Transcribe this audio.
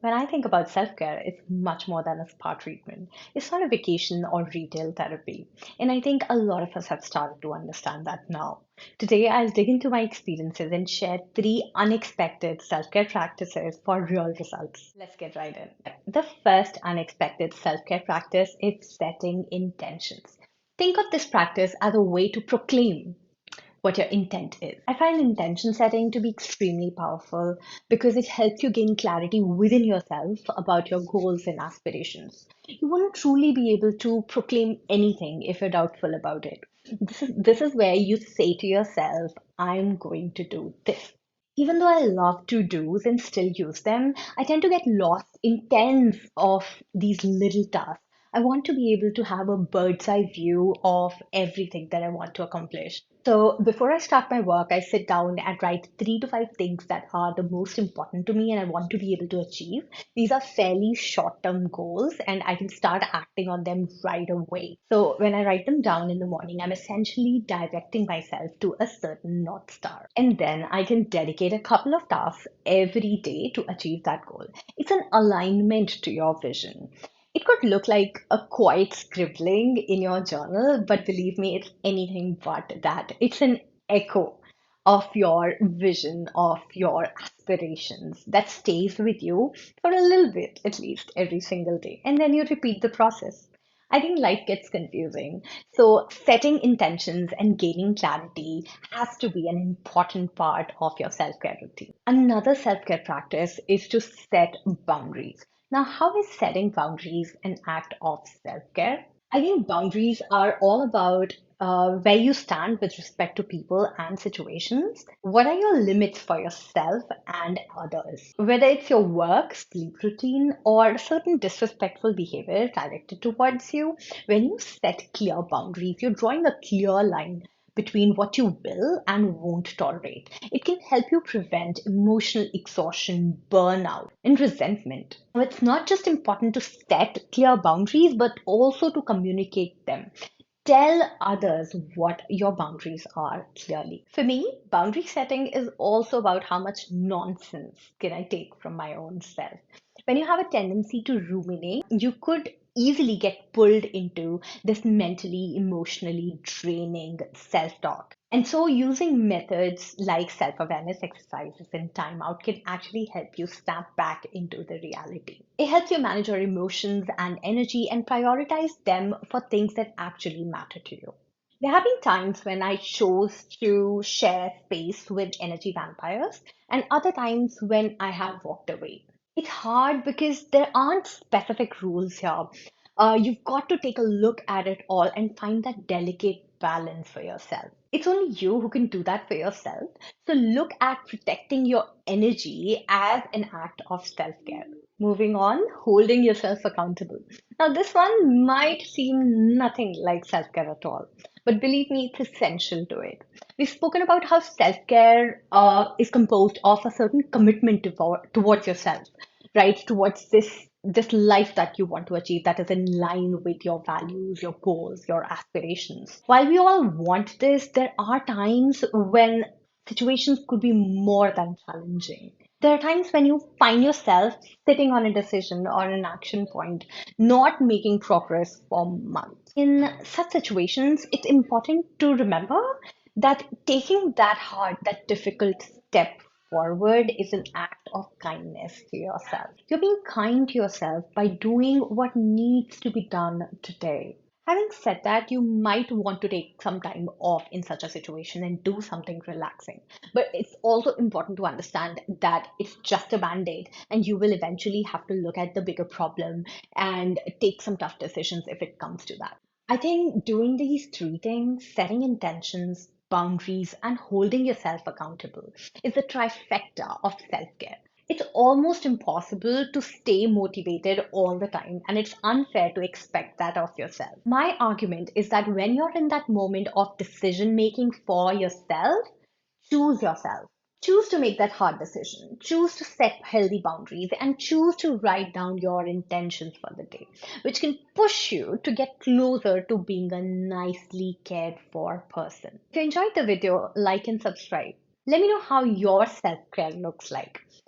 When I think about self care, it's much more than a spa treatment. It's not a vacation or retail therapy. And I think a lot of us have started to understand that now. Today, I'll dig into my experiences and share three unexpected self care practices for real results. Let's get right in. The first unexpected self care practice is setting intentions. Think of this practice as a way to proclaim what your intent is. I find intention setting to be extremely powerful because it helps you gain clarity within yourself about your goals and aspirations. You won't truly be able to proclaim anything if you're doubtful about it. This is where you say to yourself, I'm going to do this. Even though I love to do's and still use them, I tend to get lost in tens of these little tasks. I want to be able to have a bird's eye view of everything that I want to accomplish. So before I start my work, I sit down and write 3 to 5 things that are the most important to me and I want to be able to achieve. These are fairly short-term goals and I can start acting on them right away. So when I write them down in the morning, I'm essentially directing myself to a certain North Star. And then I can dedicate a couple of tasks every day to achieve that goal. It's an alignment to your vision. It could look like a quiet scribbling in your journal, but believe me, it's anything but that. It's an echo of your vision, of your aspirations that stays with you for a little bit, at least every single day. And then you repeat the process. I think life gets confusing. So, setting intentions and gaining clarity has to be an important part of your self care routine. Another self care practice is to set boundaries. Now, how is setting boundaries an act of self care? I think boundaries are all about where you stand with respect to people and situations. What are your limits for yourself and others? Whether it's your work, sleep routine, or certain disrespectful behavior directed towards you, when you set clear boundaries, you're drawing a clear line between what you will and won't tolerate. It can help you prevent emotional exhaustion, burnout, and resentment. Now, it's not just important to set clear boundaries, but also to communicate them. Tell others what your boundaries are clearly. For me, boundary setting is also about how much nonsense can I take from my own self. When you have a tendency to ruminate, you could easily get pulled into this mentally, emotionally draining self talk. And so, using methods like self awareness exercises and timeout can actually help you snap back into the reality. It helps you manage your emotions and energy and prioritize them for things that actually matter to you. There have been times when I chose to share space with energy vampires, and other times when I have walked away. It's hard because there aren't specific rules here. You've got to take a look at it all and find that delicate balance for yourself. It's only you who can do that for yourself. So look at protecting your energy as an act of self care. Moving on, holding yourself accountable. Now, this one might seem nothing like self care at all, but believe me, it's essential to it. We've spoken about how self care is composed of a certain commitment towards yourself, right? Towards this life that you want to achieve that is in line with your values, your goals, your aspirations. While we all want this, there are times when situations could be more than challenging. There are times when you find yourself sitting on a decision or an action point, not making progress for months. In such situations, it's important to remember that taking that hard, that difficult step forward is an act of kindness to yourself. You're being kind to yourself by doing what needs to be done today. Having said that, you might want to take some time off in such a situation and do something relaxing. But it's also important to understand that it's just a band aid, and you will eventually have to look at the bigger problem and take some tough decisions if it comes to that. I think doing these three things, setting intentions, boundaries, and holding yourself accountable, is the trifecta of self care. It's almost impossible to stay motivated all the time, and it's unfair to expect that of yourself. My argument is that when you're in that moment of decision making for yourself, choose yourself. Choose to make that hard decision. Choose to set healthy boundaries and choose to write down your intentions for the day, which can push you to get closer to being a nicely cared for person. If you enjoyed the video, like and subscribe. Let me know how your self care looks like.